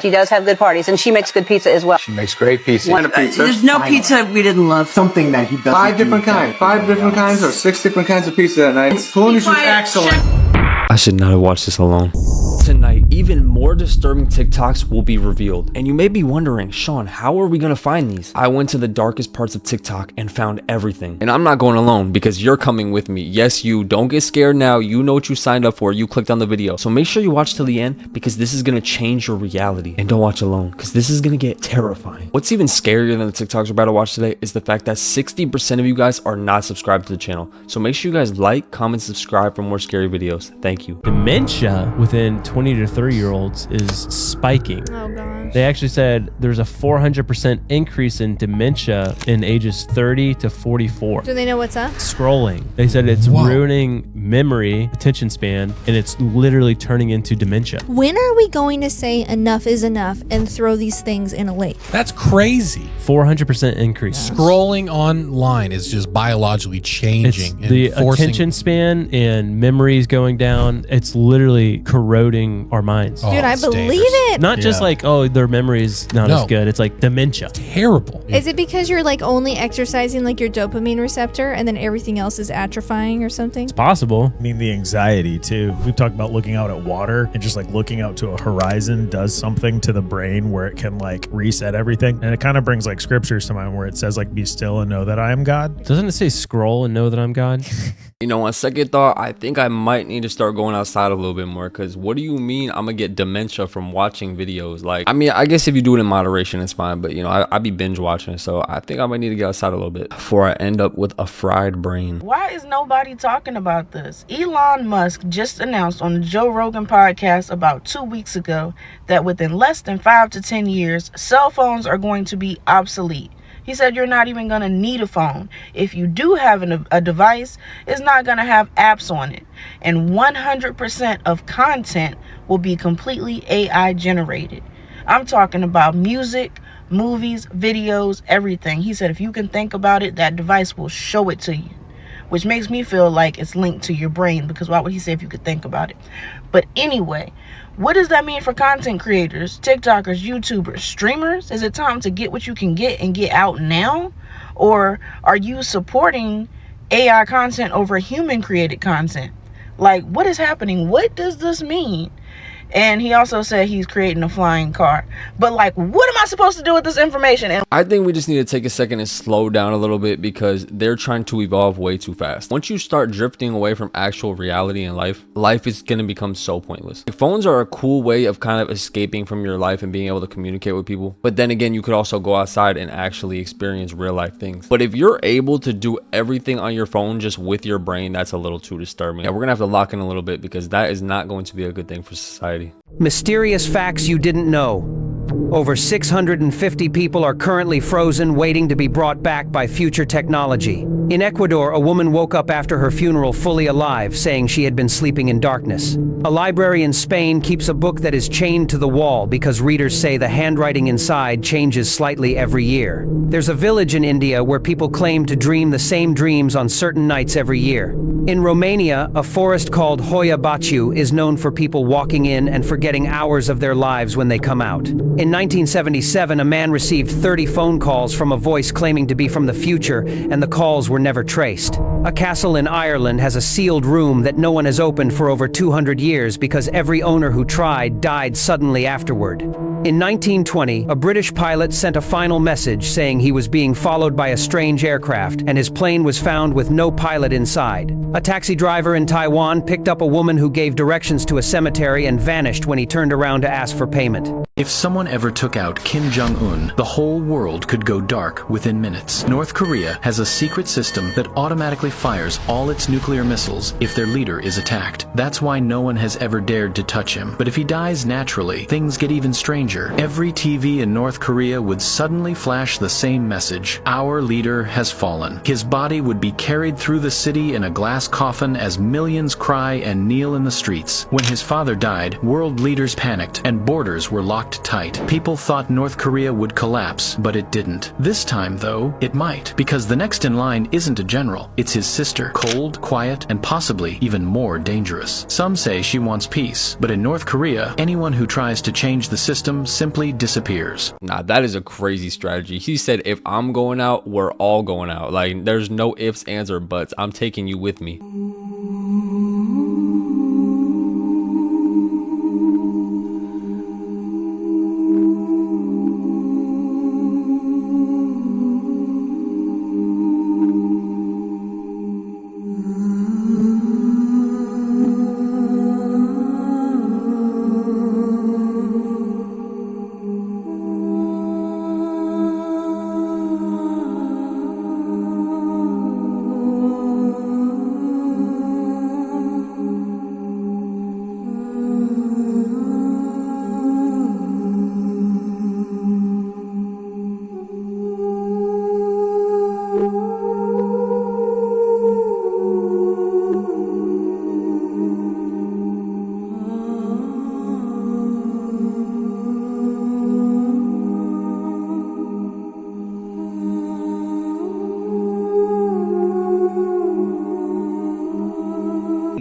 She does have good parties, and she makes good pizza as well. She makes great pizza. What kind of pizza? There's no pizza we didn't love. Something that he doesn't. 5 different kinds. 5 different kinds or 6 different kinds of pizza that night. Food is excellent. I should not have watched this alone. Tonight, even more disturbing TikToks will be revealed. And you may be wondering, Sean, how are we gonna find these? I went to the darkest parts of TikTok and found everything. And I'm not going alone because you're coming with me. Yes, you. Don't get scared now. You know what you signed up for. You clicked on the video. So make sure you watch till the end because this is gonna change your reality. And don't watch alone because this is gonna get terrifying. What's even scarier than the TikToks we're about to watch today is the fact that 60% of you guys are not subscribed to the channel. So make sure you guys like, comment, subscribe for more scary videos. Thank you. Dementia within 20 to 30-year-olds is spiking. Oh gosh. They actually said there's a 400% increase in dementia in ages 30 to 44. Do they know what's up? Scrolling. They said it's ruining memory, attention span, and it's literally turning into dementia. When are we going to say enough is enough and throw these things in a lake? That's crazy. 400% increase. Scrolling online is just biologically changing. It's the attention span and memories going down. It's literally corroding our minds. Dude, I believe it. Not just like, oh, their memory's not as good. It's like dementia. Terrible. Is it because you're like only exercising like your dopamine receptor and then everything else is atrophying or something? It's possible. I mean, the anxiety too. We've talked about looking out at water and just like looking out to a horizon does something to the brain where it can like reset everything. And it kind of brings like scriptures to mind where it says like, be still and know that I am God. Doesn't it say scroll and know that I'm God? You know, on second thought, I think I might need to start going outside a little bit more because what do you mean I'm gonna get dementia from watching videos? Like, I mean, I guess if you do it in moderation, it's fine, but you know, I be binge watching, so I think I might need to get outside a little bit before I end up with a fried brain. Why is nobody talking about this? Elon Musk just announced on the Joe Rogan podcast about 2 weeks ago that within less than 5 to 10 years, cell phones are going to be obsolete. He said you're not even going to need a phone. If you do have a device, it's not going to have apps on it. And 100% of content will be completely AI generated. I'm talking about music, movies, videos, everything. He said if you can think about it, that device will show it to you. Which makes me feel like it's linked to your brain because why would he say if you could think about it? But anyway, what does that mean for content creators, TikTokers, YouTubers, streamers? Is it time to get what you can get and get out now? Or are you supporting AI content over human created content? Like, what is happening? What does this mean? And he also said he's creating a flying car. But like, what am I supposed to do with this information? And I think we just need to take a second and slow down a little bit because they're trying to evolve way too fast. Once you start drifting away from actual reality in life is going to become so pointless. Like, phones are a cool way of kind of escaping from your life and being able to communicate with people. But then again, you could also go outside and actually experience real life things. But if you're able to do everything on your phone just with your brain, that's a little too disturbing. Yeah, we're going to have to lock in a little bit because that is not going to be a good thing for society. Mysterious facts you didn't know. Over 650 people are currently frozen, waiting to be brought back by future technology. In Ecuador, a woman woke up after her funeral fully alive, saying she had been sleeping in darkness. A library in Spain keeps a book that is chained to the wall because readers say the handwriting inside changes slightly every year. There's a village in India where people claim to dream the same dreams on certain nights every year. In Romania, a forest called Hoia Baciu is known for people walking in and forgetting hours of their lives when they come out. In 1977, a man received 30 phone calls from a voice claiming to be from the future, and the calls were never traced. A castle in Ireland has a sealed room that no one has opened for over 200 years because every owner who tried died suddenly afterward. In 1920, a British pilot sent a final message saying he was being followed by a strange aircraft, and his plane was found with no pilot inside. A taxi driver in Taiwan picked up a woman who gave directions to a cemetery and vanished when he turned around to ask for payment. If someone ever took out Kim Jong-un, the whole world could go dark within minutes. North Korea has a secret system that automatically fires all its nuclear missiles if their leader is attacked. That's why no one has ever dared to touch him. But if he dies naturally, things get even stranger. Every TV in North Korea would suddenly flash the same message: our leader has fallen. His body would be carried through the city in a glass coffin as millions cry and kneel in the streets. When his father died, world leaders panicked and borders were locked locked tight. People thought North Korea would collapse, but it didn't. This time, though, it might, because the next in line isn't a general, it's his sister. Cold, quiet, and possibly even more dangerous. Some say she wants peace, but in North Korea, anyone who tries to change the system simply disappears. Nah, that is a crazy strategy. He said, if I'm going out, we're all going out. Like, there's no ifs, ands, or buts. I'm taking you with me.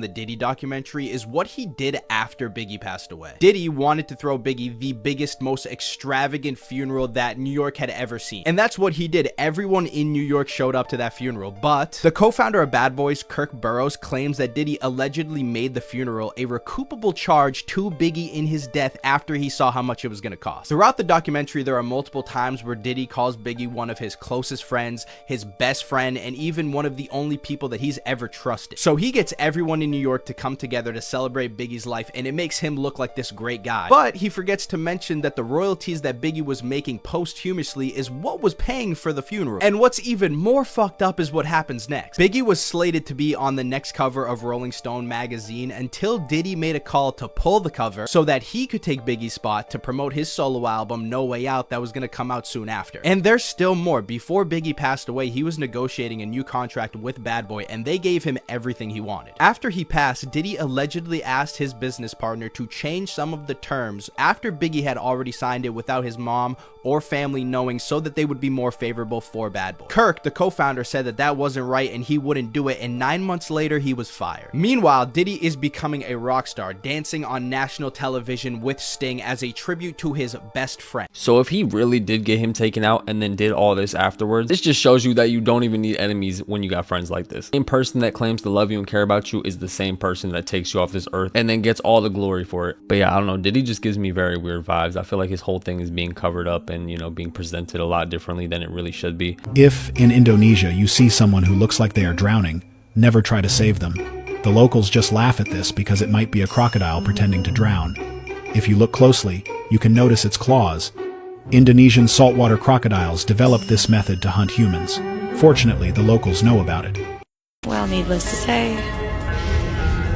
The Diddy documentary is what he did after Biggie passed away. Diddy wanted to throw Biggie the biggest, most extravagant funeral that New York had ever seen. And that's what he did. Everyone in New York showed up to that funeral. But the co-founder of Bad Boys, Kirk Burroughs, claims that Diddy allegedly made the funeral a recoupable charge to Biggie in his death after he saw how much it was going to cost. Throughout the documentary, there are multiple times where Diddy calls Biggie one of his closest friends, his best friend, and even one of the only people that he's ever trusted. So he gets everyone in New York to come together to celebrate Biggie's life, and it makes him look like this great guy. But he forgets to mention that the royalties that Biggie was making posthumously is what was paying for the funeral. And what's even more fucked up is what happens next. Biggie was slated to be on the next cover of Rolling Stone magazine until Diddy made a call to pull the cover so that he could take Biggie's spot to promote his solo album No Way Out that was going to come out soon after. And there's still more. Before Biggie passed away, he was negotiating a new contract with Bad Boy, and they gave him everything he wanted. After he passed, Diddy allegedly asked his business partner to change some of the terms after Biggie had already signed it without his mom or family knowing, so that they would be more favorable for Bad Boy. Kirk, the co-founder, said that that wasn't right and he wouldn't do it, and 9 months later he was fired. Meanwhile, Diddy is becoming a rock star, dancing on national television with Sting as a tribute to his best friend. So if he really did get him taken out and then did all this afterwards, this just shows you that you don't even need enemies when you got friends like this. The same person that claims to love you and care about you is the same person that takes you off this earth and then gets all the glory for it. But yeah, I don't know, Diddy just gives me very weird vibes. I feel like his whole thing is being covered up and, you know, being presented a lot differently than it really should be. If in Indonesia you see someone who looks like they are drowning, never try to save them. The locals just laugh at this because it might be a crocodile pretending to drown. If you look closely, you can notice its claws. Indonesian saltwater crocodiles developed this method to hunt humans. Fortunately, the locals know about it. Well, needless to say,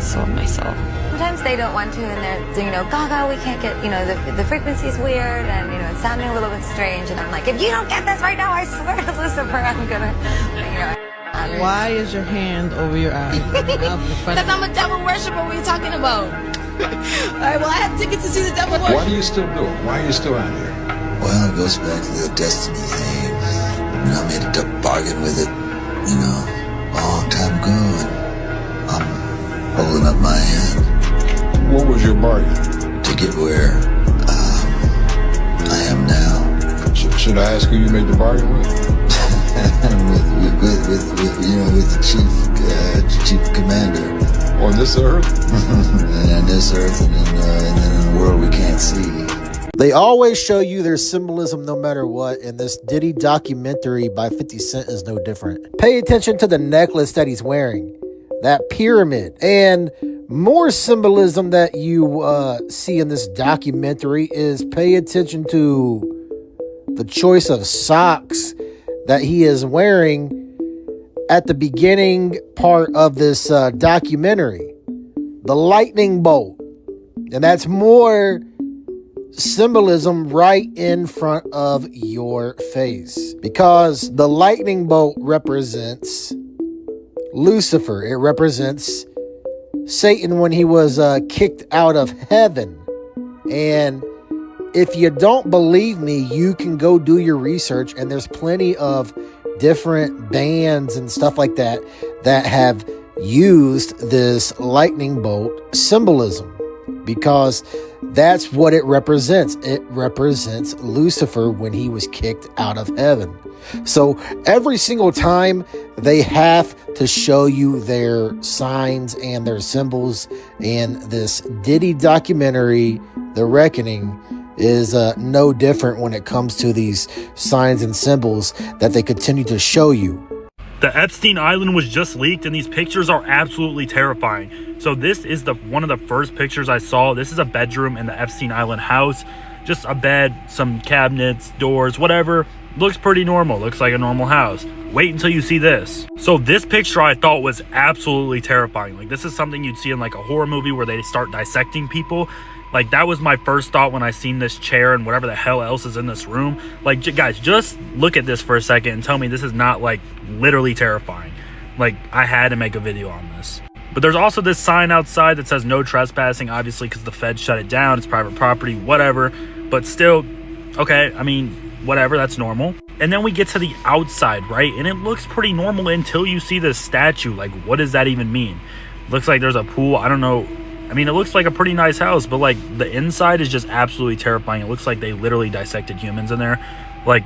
sold my soul. Sometimes they don't want to, and they're, you know, gaga, we can't get, you know, the frequency's weird, and, you know, it's sounding a little bit strange, and I'm like, if you don't get this right now, I swear to Lucifer, I'm gonna, you know. Why is your hand over your eye? Because I'm a devil worshiper, what are you talking about? Alright, well, I have tickets to see the devil worship. Why do you still do it? Why are you still out here? Well, it goes back to the destiny thing. You know, I made a bargain with it, you know, a long time ago, and I'm holding up my hand. What was your bargain? To get where I am now. Should I ask who you made the bargain with? with the chief commander. On this earth? And on this earth, and then in a world we can't see. They always show you their symbolism no matter what, and this Diddy documentary by 50 Cent is no different. Pay attention to the necklace that he's wearing, that pyramid, and more symbolism that you see in this documentary is pay attention to the choice of socks that he is wearing at the beginning part of this documentary. The lightning bolt. And that's more symbolism right in front of your face. Because the lightning bolt represents Lucifer. It represents Satan when he was kicked out of heaven. And If you don't believe me, you can go do your research, and there's plenty of different bands and stuff like that that have used this lightning bolt symbolism, because that's what it represents. It represents Lucifer when he was kicked out of heaven. So every single time they have to show you their signs and their symbols, and this Diddy documentary, The Reckoning, is no different when it comes to these signs and symbols that they continue to show you. The Epstein Island was just leaked, and these pictures are absolutely terrifying. So this is one of the first pictures I saw. This is a bedroom in the Epstein Island house. Just a bed, some cabinets, doors, whatever. Looks pretty normal. Looks like a normal house. Wait until you see this. So this picture I thought was absolutely terrifying. Like, this is something you'd see in like a horror movie where they start dissecting people. Like, that was my first thought when I seen this chair and whatever the hell else is in this room. Like, guys, just look at this for a second and tell me this is not, like, literally terrifying. Like, I had to make a video on this. But there's also this sign outside that says no trespassing, obviously, because the feds shut it down. It's private property, whatever. But still, okay, I mean, whatever, that's normal. And then we get to the outside, right? And it looks pretty normal until you see this statue. Like, what does that even mean? Looks like there's a pool. I don't know. I mean, it looks like a pretty nice house, but like the inside is just absolutely terrifying. It looks like they literally dissected humans in there. Like,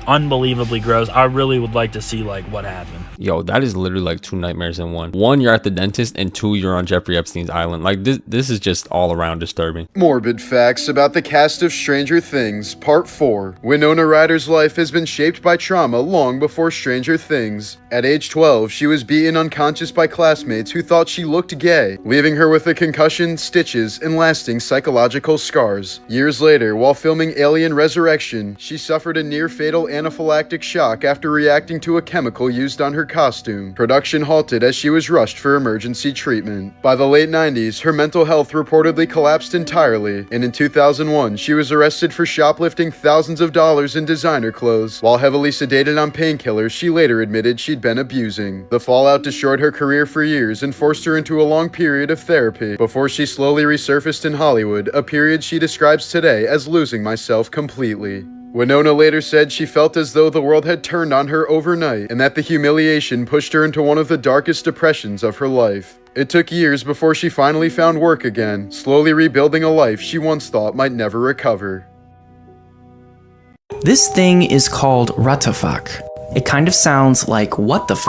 unbelievably gross. I really would like to see like what happened. Yo, that is literally like two nightmares in one. One, you're at the dentist, and two, you're on Jeffrey Epstein's island. Like, this is just all around disturbing. Morbid facts about the cast of Stranger Things, Part 4. Winona Ryder's life has been shaped by trauma long before Stranger Things. At age 12, she was beaten unconscious by classmates who thought she looked gay, leaving her with a concussion, stitches, and lasting psychological scars. Years later, while filming Alien Resurrection, she suffered a near-fatal anaphylactic shock after reacting to a chemical used on her costume. Production halted as she was rushed for emergency treatment. By the late 90s, her mental health reportedly collapsed entirely, and in 2001, she was arrested for shoplifting thousands of dollars in designer clothes. While heavily sedated on painkillers, she later admitted she'd been abusing. The fallout destroyed her career for years and forced her into a long period of therapy before she slowly resurfaced in Hollywood, a period she describes today as losing myself completely. Winona later said she felt as though the world had turned on her overnight, and that the humiliation pushed her into one of the darkest depressions of her life. It took years before she finally found work again, slowly rebuilding a life she once thought might never recover. This thing is called Ratafak. It kind of sounds like what the f***,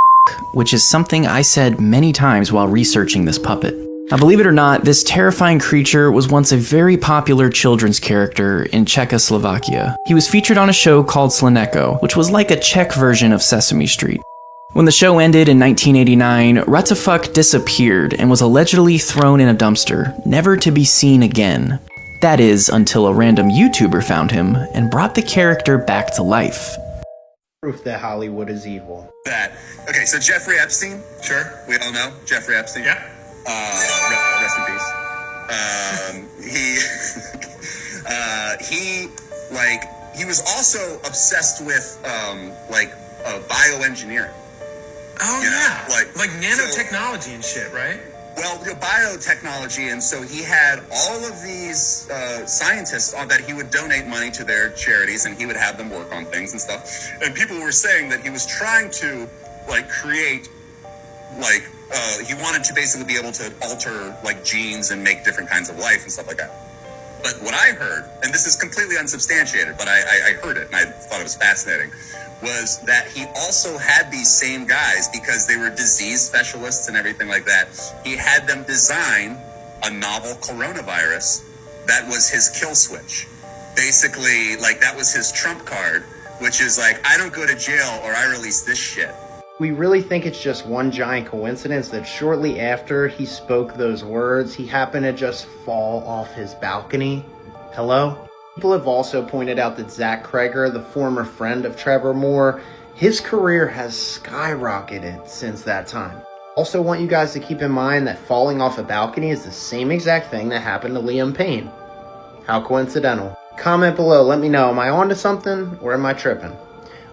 which is something I said many times while researching this puppet. Now, believe it or not, this terrifying creature was once a very popular children's character in Czechoslovakia. He was featured on a show called Slaneko, which was like a Czech version of Sesame Street. When the show ended in 1989, Ratafuk disappeared and was allegedly thrown in a dumpster, never to be seen again. That is, until a random YouTuber found him and brought the character back to life. Proof that Hollywood is evil. Okay, so Jeffrey Epstein, sure, we all know Jeffrey Epstein. Yeah. Rest in peace. He was also obsessed with bioengineering. Oh yeah, like nanotechnology and shit, right? Well, biotechnology, and so he had all of these scientists that he would donate money to their charities, and he would have them work on things and stuff. And people were saying that he was trying to create he wanted to basically be able to alter genes and make different kinds of life and stuff like that. But what I heard, and this is completely unsubstantiated, but I heard it and I thought it was fascinating, was that he also had these same guys, because they were disease specialists and everything like that. He had them design a novel coronavirus that was his kill switch. Basically, that was his trump card, which is I don't go to jail or I release this shit. We really think it's just one giant coincidence that shortly after he spoke those words, he happened to just fall off his balcony. Hello? People have also pointed out that Zach Kreger, the former friend of Trevor Moore, his career has skyrocketed since that time. Also want you guys to keep in mind that falling off a balcony is the same exact thing that happened to Liam Payne. How coincidental. Comment below, let me know, am I onto something or am I tripping?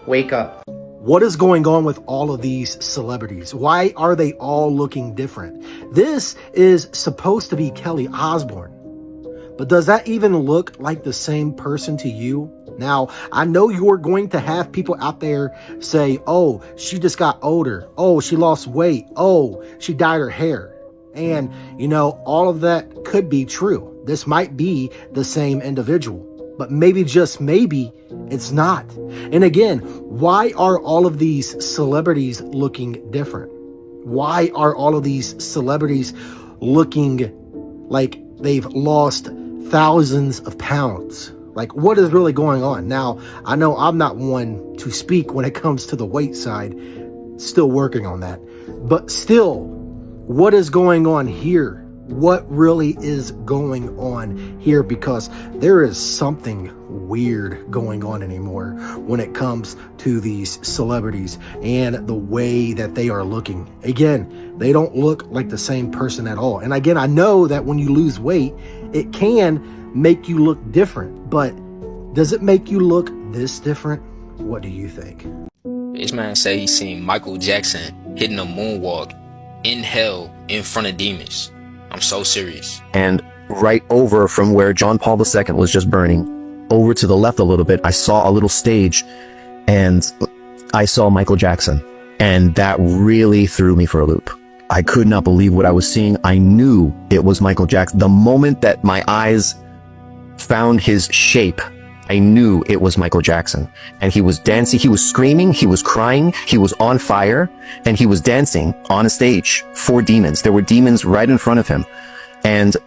Wake up. What is going on with all of these celebrities? Why are they all looking different? This is supposed to be Kelly Osbourne. But does that even look like the same person to you? Now, I know you're going to have people out there say, oh, she just got older. Oh, she lost weight. Oh, she dyed her hair. And, you know, all of that could be true. This might be the same individual. But maybe, just maybe, it's not. And again, why are all of these celebrities looking different? Why are all of these celebrities looking like they've lost thousands of pounds? Like, what is really going on? Now, I know I'm not one to speak when it comes to the weight side. Still working on that. But still, what is going on here? What really is going on here? Because there is something weird going on anymore when it comes to these celebrities and the way that they are looking. Again, they don't look like the same person at all. And again, I know that when you lose weight, it can make you look different, but does it make you look this different? What do you think? This man say he seen Michael Jackson hitting a moonwalk in hell in front of demons. I'm so serious. And right over from where John Paul II was just burning, over to the left a little bit, I saw a little stage and I saw Michael Jackson. And that really threw me for a loop. I could not believe what I was seeing. I knew it was Michael Jackson. The moment that my eyes found his shape, I knew it was Michael Jackson. And he was dancing, he was screaming, he was crying, he was on fire, and he was dancing on a stage for demons. There were demons right in front of him. And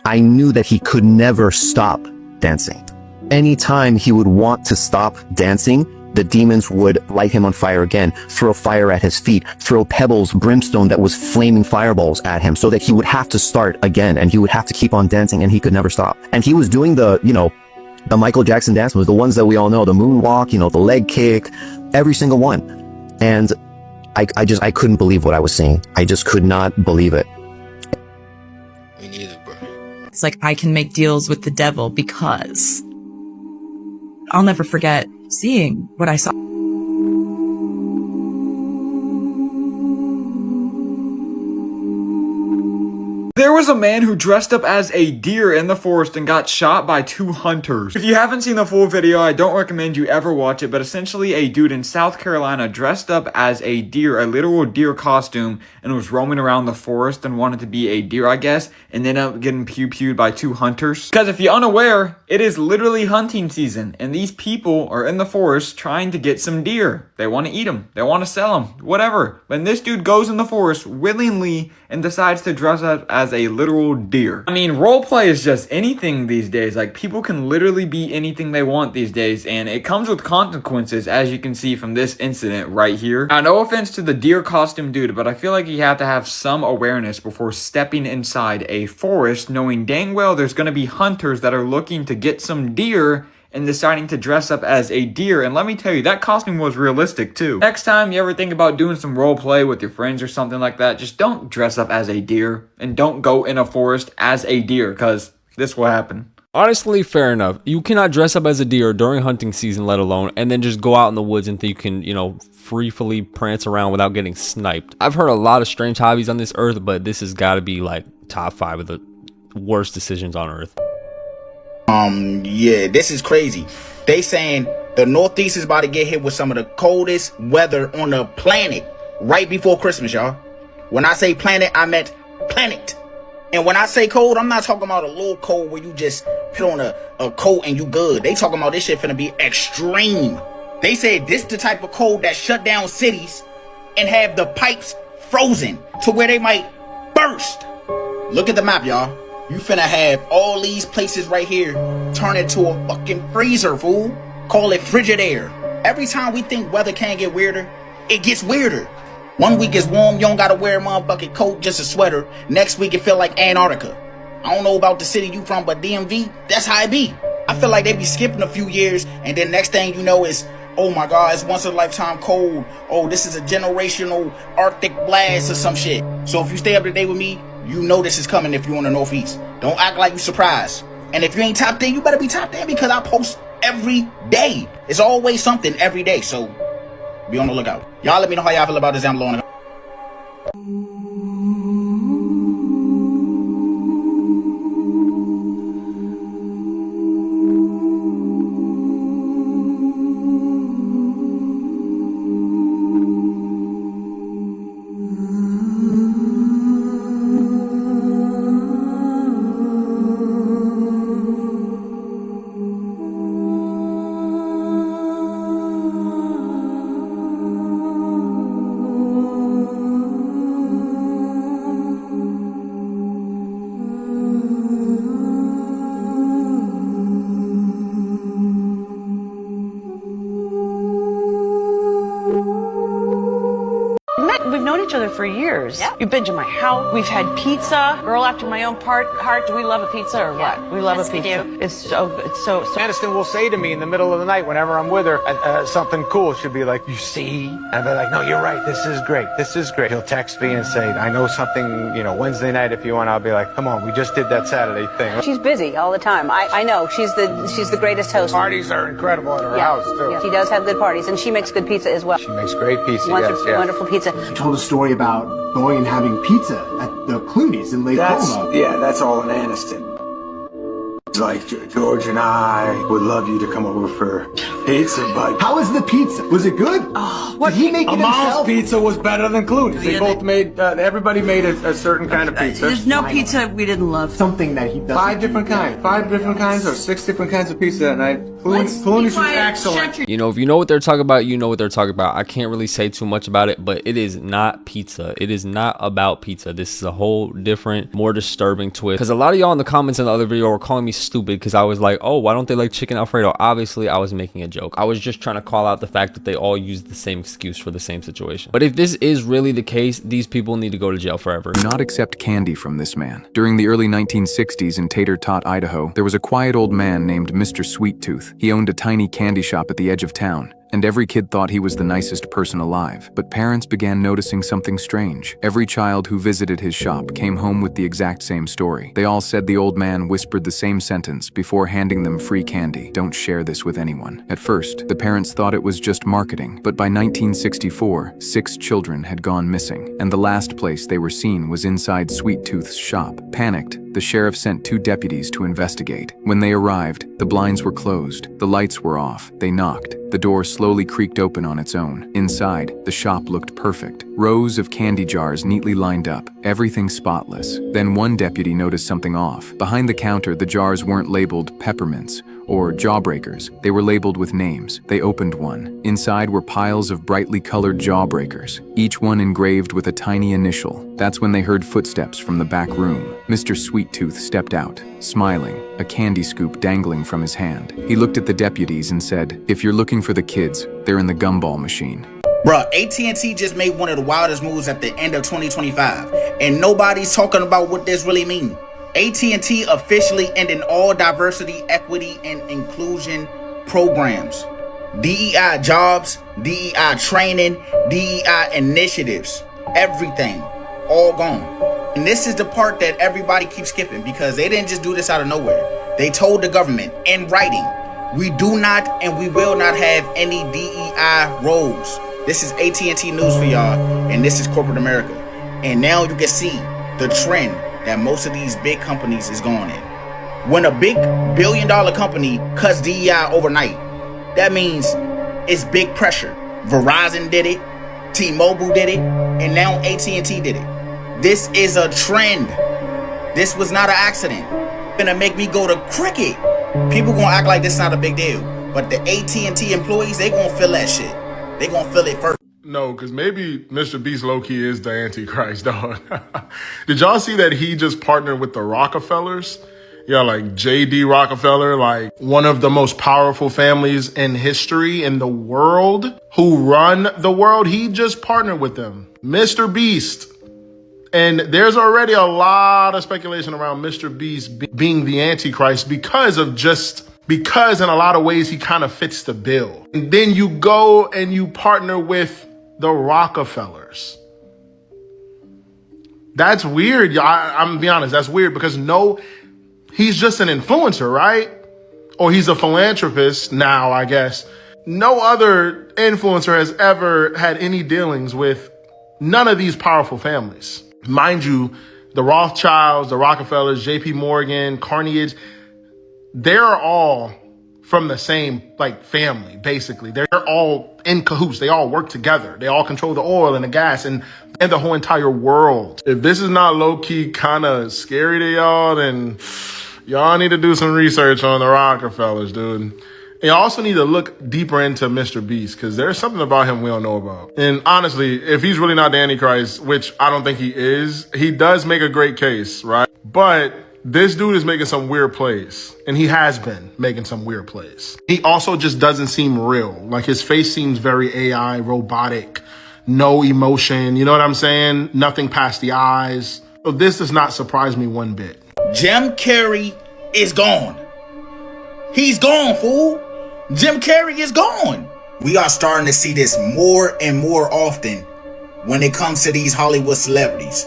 I knew that he could never stop dancing. Anytime he would want to stop dancing, the demons would light him on fire again, throw fire at his feet, throw pebbles, brimstone that was flaming fireballs at him, so that he would have to start again, and he would have to keep on dancing, and he could never stop. And he was doing the, you know, the Michael Jackson dance moves, the ones that we all know, the moonwalk, you know, the leg kick, every single one. And I couldn't believe what I was seeing. I just could not believe it. Me neither, bro. It's like I can make deals with the devil because I'll never forget seeing what I saw. There was a man who dressed up as a deer in the forest and got shot by 2 hunters. If you haven't seen the full video, I don't recommend you ever watch it, but essentially a dude in South Carolina dressed up as a deer, a literal deer costume, and was roaming around the forest and wanted to be a deer, I guess, and ended up getting pew-pewed by 2 hunters. Because if you're unaware, it is literally hunting season, and these people are in the forest trying to get some deer. They want to eat them. They want to sell them. Whatever. But this dude goes in the forest willingly and decides to dress up as a literal deer. I mean, roleplay is just anything these days. Like, people can literally be anything they want these days, and it comes with consequences, as you can see from this incident right here. Now, no offense to the deer costume dude, but I feel like you have to have some awareness before stepping inside a forest, knowing dang well there's going to be hunters that are looking to get some deer and deciding to dress up as a deer. And let me tell you, that costume was realistic too. Next time you ever think about doing some role play with your friends or something like that, just don't dress up as a deer and don't go in a forest as a deer, because this will happen. Honestly, fair enough. You cannot dress up as a deer during hunting season, let alone, and then just go out in the woods and think you can, you know, freely prance around without getting sniped. I've heard a lot of strange hobbies on this earth, but this has got to be like top 5 of the worst decisions on earth. Yeah, this is crazy. They saying the Northeast is about to get hit with some of the coldest weather on the planet right before Christmas, y'all. When I say planet, I meant planet. And when I say cold, I'm not talking about a little cold where you just put on a coat and you good. They talking about this shit finna be extreme. They said this the type of cold that shut down cities and have the pipes frozen to where they might burst. Look at the map, y'all. You finna have all these places right here turn into a fucking freezer, fool. Call it frigid air. Every time we think weather can't get weirder, it gets weirder. One week is warm, you don't gotta wear a motherfucking coat, just a sweater. Next week it feel like Antarctica. I don't know about the city you from, but DMV, that's how it be. I feel like they be skipping a few years, and then next thing you know is, oh my god, it's once in a lifetime cold. Oh, this is a generational Arctic blast or some shit. So if you stay up to date with me, you know this is coming if you're on the Northeast. Don't act like you surprised. And if you ain't tapped in, you better be tapped in, because I post every day. It's always something every day, so be on the lookout. Y'all let me know how y'all feel about this down below. each other for years. Yeah. You've been to my house. We've had pizza. Girl after my own heart. Do we love a pizza or what? We love a pizza. It's so. Aniston will say to me in the middle of the night whenever I'm with her something cool. She'll be like, "You see?" I'll be like, "No, you're right. This is great. This is great." He'll text me and say, "I know something. You know, Wednesday night if you want." I'll be like, "Come on, we just did that Saturday thing." She's busy all the time. I know she's the greatest host. Parties are incredible at her house too. Yeah, she does have good parties, and she makes good pizza as well. She makes great pizza. Wonderful pizza. You told a story about going and having pizza at the Clooney's in Lake Como. Yeah, that's all in Aniston. Like, George and I would love you to come over for pizza, but... How was the pizza? Was it good? Did he make it himself? Mom's pizza was better than Clooney's. They both made, everybody made a certain kind of pizza. There's no pizza we didn't love. Something that he does. 5 different kinds or 6 different kinds of pizza that night. Clooney's was excellent. You know, if you know what they're talking about, you know what they're talking about. I can't really say too much about it, but it is not pizza. It is not about pizza. This is a whole different, more disturbing twist. Because a lot of y'all in the comments in the other video were calling me stupid because I was like, oh, why don't they like chicken Alfredo? Obviously, I was making a joke. I was just trying to call out the fact that they all use the same excuse for the same situation. But if this is really the case, these people need to go to jail forever. Do not accept candy from this man. During the early 1960s in Tater Tot, Idaho, there was a quiet old man named Mr. Sweet Tooth. He owned a tiny candy shop at the edge of town, and every kid thought he was the nicest person alive. But parents began noticing something strange. Every child who visited his shop came home with the exact same story. They all said the old man whispered the same sentence before handing them free candy: "Don't share this with anyone." At first, the parents thought it was just marketing, but by 1964, 6 children had gone missing, and the last place they were seen was inside Sweet Tooth's shop. Panicked, the sheriff sent 2 deputies to investigate. When they arrived, the blinds were closed, the lights were off. They knocked. The door slowly creaked open on its own. Inside, the shop looked perfect. Rows of candy jars neatly lined up, everything spotless. Then one deputy noticed something off. Behind the counter, the jars weren't labeled peppermints or jawbreakers. They were labeled with names. They opened one. Inside were piles of brightly colored jawbreakers, each one engraved with a tiny initial. That's when they heard footsteps from the back room. Mr. Sweet Tooth stepped out, smiling, a candy scoop dangling from his hand. He looked at the deputies and said, "If you're looking for the kids, they're in the gumball machine." Bruh, AT&T just made one of the wildest moves at the end of 2025, and nobody's talking about what this really means. AT&T officially ending all diversity, equity, and inclusion programs. DEI jobs, DEI training, DEI initiatives, everything, all gone. And this is the part that everybody keeps skipping because they didn't just do this out of nowhere. They told the government in writing, we do not and we will not have any DEI roles. This is AT&T news for y'all, and this is corporate America. And now you can see the trend that most of these big companies is going in. When a big billion-dollar company cuts DEI overnight, that means it's big pressure. Verizon did it, T-Mobile did it, and now AT&T did it. This is a trend. This was not an accident. It's gonna make me go to cricket. People gonna act like this is not a big deal, but the AT&T employees, they gonna feel that shit. They gonna feel it first. No, because maybe MrBeast low-key is the Antichrist, dog. Did y'all see that he just partnered with the Rockefellers? Yeah, like J.D. Rockefeller, like one of the most powerful families in history in the world, who run the world. He just partnered with them. MrBeast. And there's already a lot of speculation around MrBeast being the Antichrist because in a lot of ways he kind of fits the bill. And then you go and you partner with the Rockefellers. That's weird. I'm gonna be honest, that's weird because he's just an influencer, right? Or he's a philanthropist now, I guess. No other influencer has ever had any dealings with none of these powerful families. Mind you, the Rothschilds, the Rockefellers, JP Morgan, Carnegie, they're all from the same family, basically. They're all in cahoots. They all work together. They all control the oil and the gas and the whole entire world. If this is not low-key kind of scary to y'all, then y'all need to do some research on the Rockefellers, dude. And you also need to look deeper into MrBeast because there's something about him we don't know about. And honestly, if he's really not the Antichrist, which I don't think he is, he does make a great case, right? But this dude is making some weird plays, and he has been making some weird plays. He also just doesn't seem real. Like his face seems very AI, robotic. no emotion. You know what I'm saying? Nothing past the eyes. So this does not surprise me one bit. Jim Carrey is gone. He's gone, fool. Jim Carrey is gone. We are starting to see this more and more often when it comes to these Hollywood celebrities,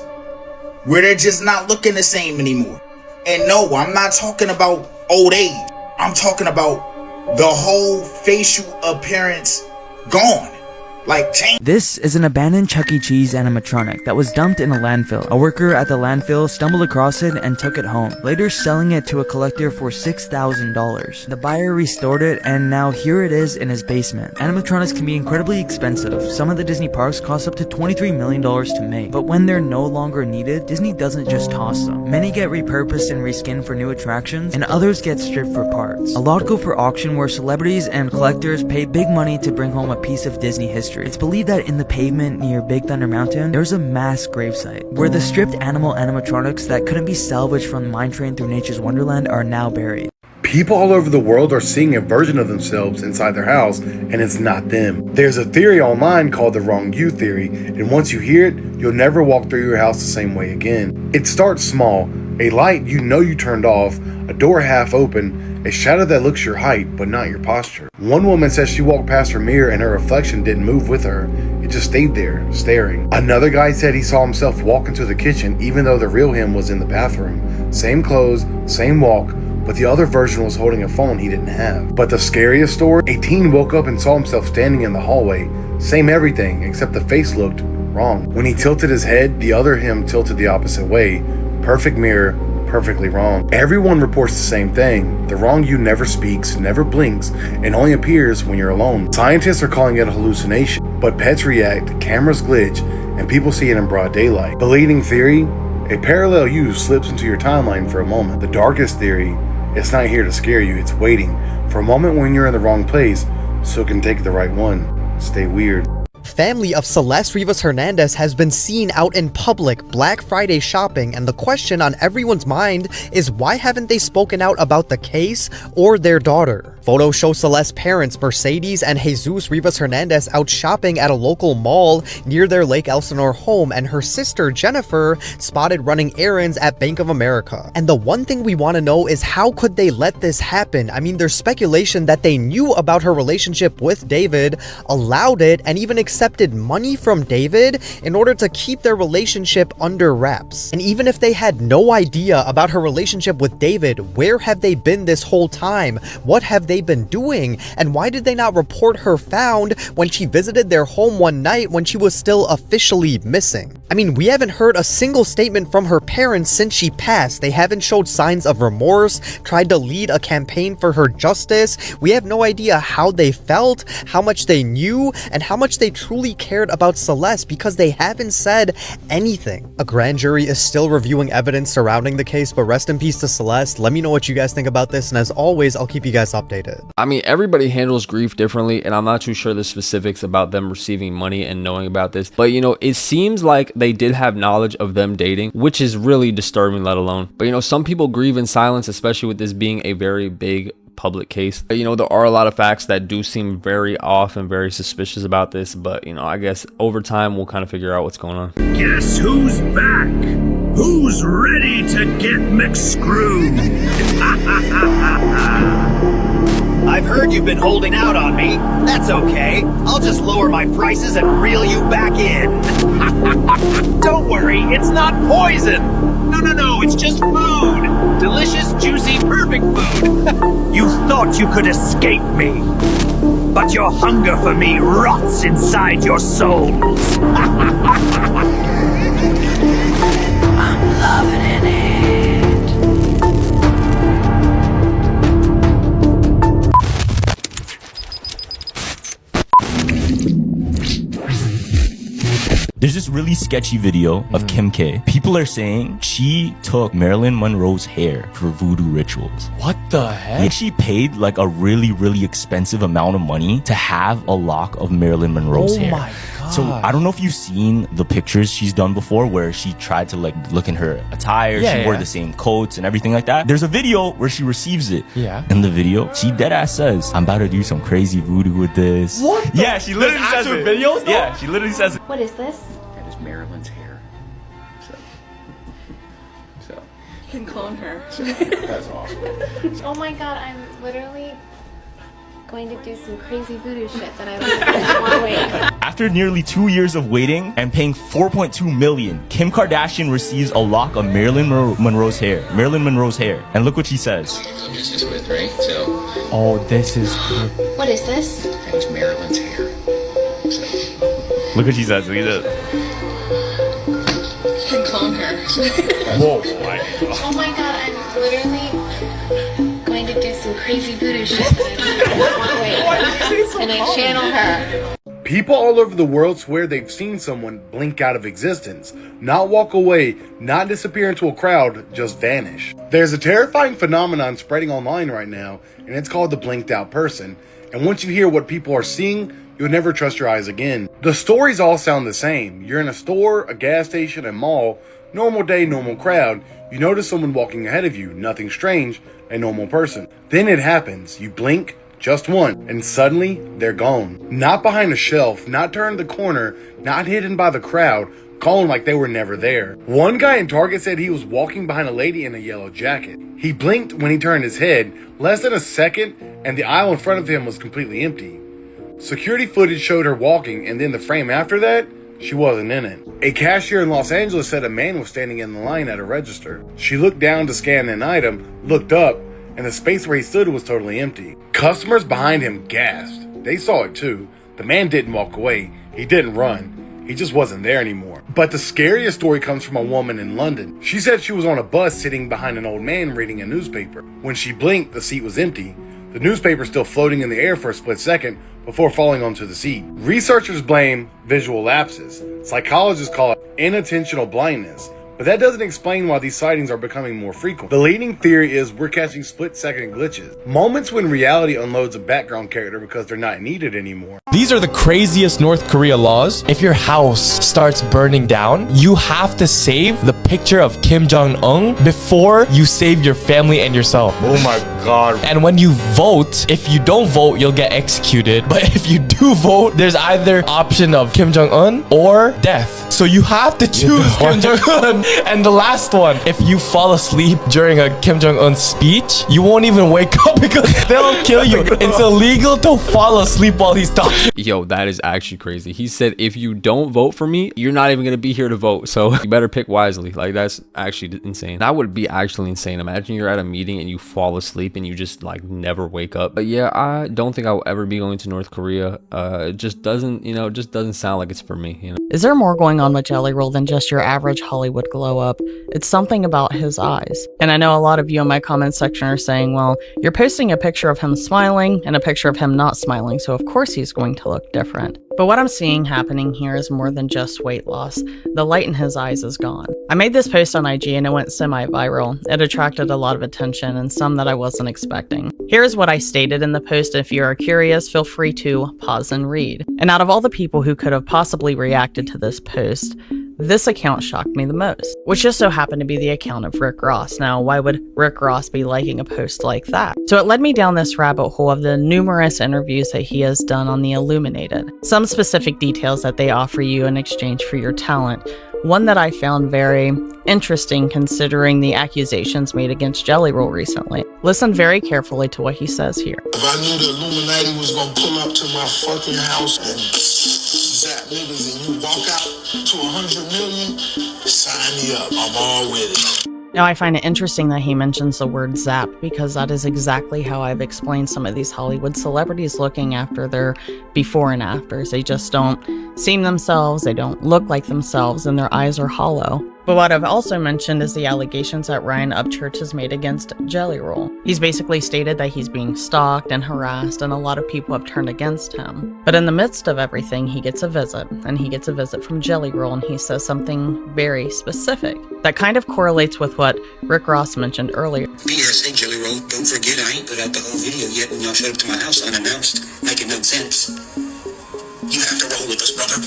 where they're just not looking the same anymore. And no, I'm not talking about old age. I'm talking about the whole facial appearance gone. Like, change. This is an abandoned Chuck E. Cheese animatronic that was dumped in a landfill. A worker at the landfill stumbled across it and took it home, later selling it to a collector for $6,000. The buyer restored it, and now here it is in his basement. Animatronics can be incredibly expensive. Some of the Disney parks cost up to $23 million to make, but when they're no longer needed, Disney doesn't just toss them. Many get repurposed and reskinned for new attractions, and others get stripped for parts. A lot go for auction, where celebrities and collectors pay big money to bring home a piece of Disney history. It's believed that in the pavement near Big Thunder Mountain, there's a mass gravesite where the stripped animatronics that couldn't be salvaged from Mine Train through Nature's Wonderland are now buried. People all over the world are seeing a version of themselves inside their house, and it's not them. There's a theory online called the wrong you theory, and once you hear it, you'll never walk through your house the same way again. It starts small, a light you know you turned off, a door half open, a shadow that looks your height but not your posture. One woman says she walked past her mirror and her reflection didn't move with her. It just stayed there, staring. Another guy said he saw himself walk into the kitchen even though the real him was in the bathroom. Same clothes, same walk, but the other version was holding a phone he didn't have. But the scariest story, a teen woke up and saw himself standing in the hallway. Same everything, except the face looked wrong. When he tilted his head, the other him tilted the opposite way. Perfect mirror, perfectly wrong. Everyone reports the same thing. The wrong you never speaks, never blinks, and only appears when you're alone. Scientists are calling it a hallucination, but pets react, cameras glitch, and people see it in broad daylight. The leading theory, a parallel you slips into your timeline for a moment. The darkest theory, it's not here to scare you, it's waiting for a moment when you're in the wrong place so it can take the right one. Stay weird. Family of Celeste Rivas Hernandez has been seen out in public Black Friday shopping, and the question on everyone's mind is why haven't they spoken out about the case or their daughter? Photos show Celeste's parents, Mercedes and Jesus Rivas Hernandez, out shopping at a local mall near their Lake Elsinore home, and her sister Jennifer spotted running errands at Bank of America. And the one thing we want to know is how could they let this happen? I mean, there's speculation that they knew about her relationship with David, allowed it, and even accepted money from David in order to keep their relationship under wraps. And even if they had no idea about her relationship with David, where have they been this whole time? What have they been doing? And why did they not report her found when she visited their home one night when she was still officially missing? I mean, we haven't heard a single statement from her parents since she passed. They haven't showed signs of remorse, tried to lead a campaign for her justice. We have no idea how they felt, how much they knew, and how much they truly cared about Celeste, because they haven't said anything. A grand jury is still reviewing evidence surrounding the case, but rest in peace to Celeste. Let me know what you guys think about this, and as always, I'll keep you guys updated. I mean, everybody handles grief differently, and I'm not too sure the specifics about them receiving money and knowing about this, but you know, it seems like they did have knowledge of them dating, which is really disturbing, let alone. But you know, some people grieve in silence, especially with this being a very big public case. You know, there are a lot of facts that do seem very off and very suspicious about this, but you know, I guess over time we'll kind of figure out what's going on. Guess who's back? Who's ready to get McScrewed? I've heard you've been holding out on me. That's okay. I'll just lower my prices and reel you back in. Don't worry, it's not poison. No, it's just food. Delicious, juicy, perfect food. You thought you could escape me, but your hunger for me rots inside your souls. I'm loving it. There's this really sketchy video of Kim K. People are saying she took Marilyn Monroe's hair for voodoo rituals. What the heck? Yeah, she paid like a really, really expensive amount of money to have a lock of Marilyn Monroe's hair. My God. So I don't know if you've seen the pictures she's done before where she tried to like look in her attire. Yeah, she wore the same coats and everything like that. There's a video where she receives it. Yeah. In the video, she deadass says, I'm about to do some crazy voodoo with this. What? Yeah, she literally says it. Videos, though? Yeah, she literally says it. What is this? That is Marilyn's hair. So. You can clone her. That's awesome. Oh my god, I'm literally going to do some crazy voodoo shit that I don't want to wait. After nearly 2 years of waiting and paying $4.2 million, Kim Kardashian receives a lock of Marilyn Monroe's hair. Marilyn Monroe's hair. And look what she says. Business with, right? So. Oh, this is cool. What is this? That is Marilyn's hair. So. Look what she says. Look at that. You can clone her. Whoa. Oh my god, I'm literally going to do some crazy voodoo shit that I don't want to wait. And I channel her. People all over the world swear they've seen someone blink out of existence, not walk away, not disappear into a crowd, just vanish. There's a terrifying phenomenon spreading online right now, and it's called the blinked out person. And once you hear what people are seeing, you'll never trust your eyes again. The stories all sound the same. You're in a store, a gas station, a mall, normal day, normal crowd. You notice someone walking ahead of you, nothing strange, a normal person. Then it happens. You blink, just one, and suddenly they're gone. Not behind a shelf, not turned the corner, not hidden by the crowd, gone like they were never there. One guy in Target said he was walking behind a lady in a yellow jacket. He blinked when he turned his head, less than a second, and the aisle in front of him was completely empty. Security footage showed her walking, and then the frame after that, she wasn't in it. A cashier in Los Angeles said a man was standing in the line at a register. She looked down to scan an item, looked up, and the space where he stood was totally empty. Customers behind him gasped. They saw it too. The man didn't walk away. He didn't run. He just wasn't there anymore. But the scariest story comes from a woman in London. She said she was on a bus sitting behind an old man reading a newspaper. When she blinked, the seat was empty. The newspaper still floating in the air for a split second before falling onto the seat. Researchers blame visual lapses. Psychologists call it inattentional blindness. But that doesn't explain why these sightings are becoming more frequent. The leading theory is we're catching split-second glitches. Moments when reality unloads a background character because they're not needed anymore. These are the craziest North Korea laws. If your house starts burning down, you have to save the picture of Kim Jong-un before you save your family and yourself. Oh my god. And when you vote, if you don't vote, you'll get executed. But if you do vote, there's either option of Kim Jong-un or death. So you have to choose Kim Jong-un. And the last one, if you fall asleep during a Kim Jong-un speech, you won't even wake up because they'll kill you. It's illegal to fall asleep while he's talking. Yo, that is actually crazy. He said, if you don't vote for me, you're not even gonna be here to vote. So you better pick wisely. Like, that's actually insane. That would be actually insane. Imagine you're at a meeting and you fall asleep and you just like never wake up. But yeah, I don't think I will ever be going to North Korea. It just doesn't, it just doesn't sound like it's for me, Is there more going on with Jelly Roll than just your average Hollywood glow up? It's something about his eyes. And I know a lot of you in my comment section are saying, well, you're posting a picture of him smiling and a picture of him not smiling, so of course he's going to look different. But what I'm seeing happening here is more than just weight loss. The light in his eyes is gone. I made this post on IG and it went semi-viral. It attracted a lot of attention and some that I wasn't expecting. Here's what I stated in the post. If you are curious, feel free to pause and read. And out of all the people who could have possibly reacted to this post, this account shocked me the most, which just so happened to be the account of Rick Ross. Now, why would Rick Ross be liking a post like that? So it led me down this rabbit hole of the numerous interviews that he has done on the Illuminated. Some specific details that they offer you in exchange for your talent. One that I found very interesting considering the accusations made against Jelly Roll recently. Listen very carefully to what he says here. If I knew the Illuminati was gonna pull up to my fucking house and zap niggas and you walk out to 100 million, sign me up. I'm all with it. Now, I find it interesting that he mentions the word zap because that is exactly how I've explained some of these Hollywood celebrities looking after their before and afters. They just don't seem themselves, they don't look like themselves, and their eyes are hollow. But what I've also mentioned is the allegations that Ryan Upchurch has made against Jelly Roll. He's basically stated that he's being stalked and harassed, and a lot of people have turned against him. But in the midst of everything, he gets a visit, and he gets a visit from Jelly Roll, and he says something very specific that kind of correlates with what Rick Ross mentioned earlier. PSA, Jelly Roll, don't forget I ain't put out the whole video yet when y'all showed up to my house unannounced, making no sense. You have to roll with us, brother.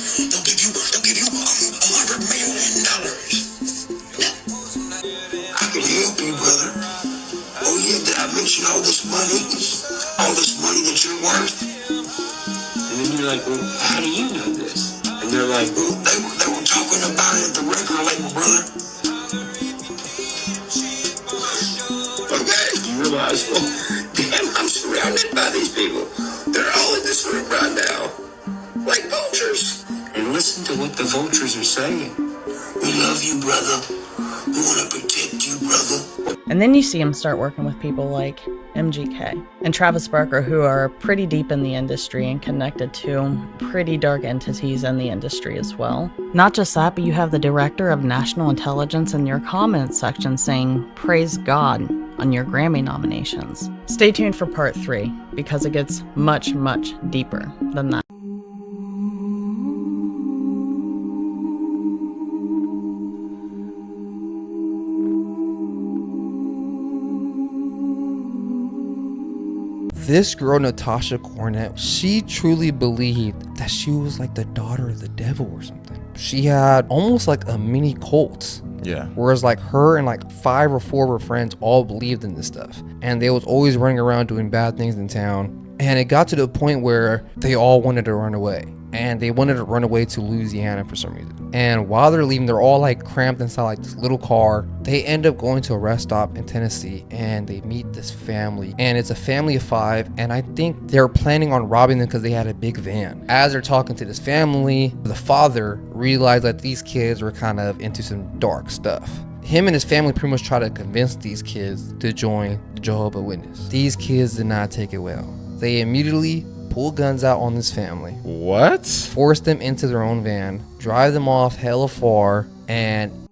And then you're like, well, how do you know this? And they're like, well, they were talking about it at the record label, brother. Okay, you realize, well, damn, I'm surrounded by these people. They're all in this room right now, like vultures. And listen to what the vultures are saying. We love you, brother. We want to protect you, brother. And then you see him start working with people like MGK and Travis Barker, who are pretty deep in the industry and connected to pretty dark entities in the industry as well. Not just that, but you have the director of national intelligence in your comments section saying, praise God on your Grammy nominations. Stay tuned for part 3, because it gets much, much deeper than that. This girl, Natasha Cornett, she truly believed that she was like the daughter of the devil or something. She had almost like a mini cult. Yeah. Whereas like her and like 5 or 4 of her friends all believed in this stuff. And they was always running around doing bad things in town. And it got to the point where they all wanted to run away. And they wanted to run away to Louisiana for some reason. And while they're leaving, they're all like cramped inside like this little car. They end up going to a rest stop in Tennessee and they meet this family. And it's a family of 5. And I think they're planning on robbing them because they had a big van. As they're talking to this family, the father realized that these kids were kind of into some dark stuff. Him and his family pretty much try to convince these kids to join the Jehovah's Witness. These kids did not take it well. They immediately pull guns out on this family. What? Force them into their own van, drive them off hella far, and...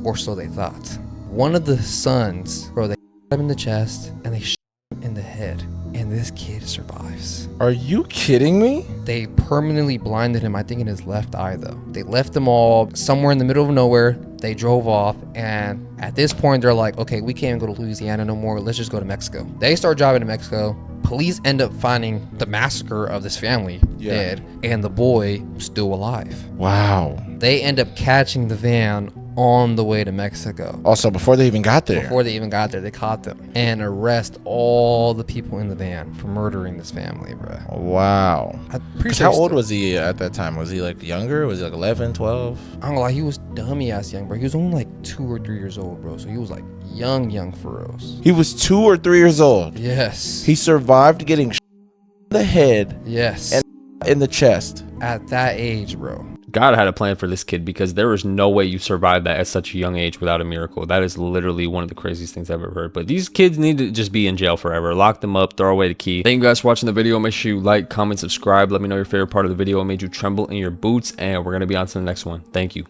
or so they thought. One of the sons, bro, they him in the chest, and they him in the head. And this kid survives. Are you kidding me? They permanently blinded him, I think in his left eye though. They left them all somewhere in the middle of nowhere. They drove off, and at this point they're like, okay, we can't go to Louisiana no more. Let's just go to Mexico. They start driving to Mexico. Police end up finding the massacre of this family dead, and the boy still alive. Wow. They end up catching the van on the way to Mexico. Also, before they even got there. Before they even got there, they caught them and arrest all the people in the van for murdering this family, bro. Wow. Pretty sure how old was he at that time? Was he like younger? Was he like 11, 12? I don't know, like he was dummy ass young, bro. He was only like 2 or 3 years old, bro. So he was like young for us. He was 2 or 3 years old. Yes. He survived getting in the head. Yes. And in the chest. At that age, bro. God had a plan for this kid, because there is no way you survive that at such a young age without a miracle. That is literally one of the craziest things I've ever heard. But these kids need to just be in jail forever. Lock them up, throw away the key. Thank you guys for watching the video. Make sure you like, comment, subscribe. Let me know your favorite part of the video. It made you tremble in your boots. And we're going to be on to the next one. Thank you.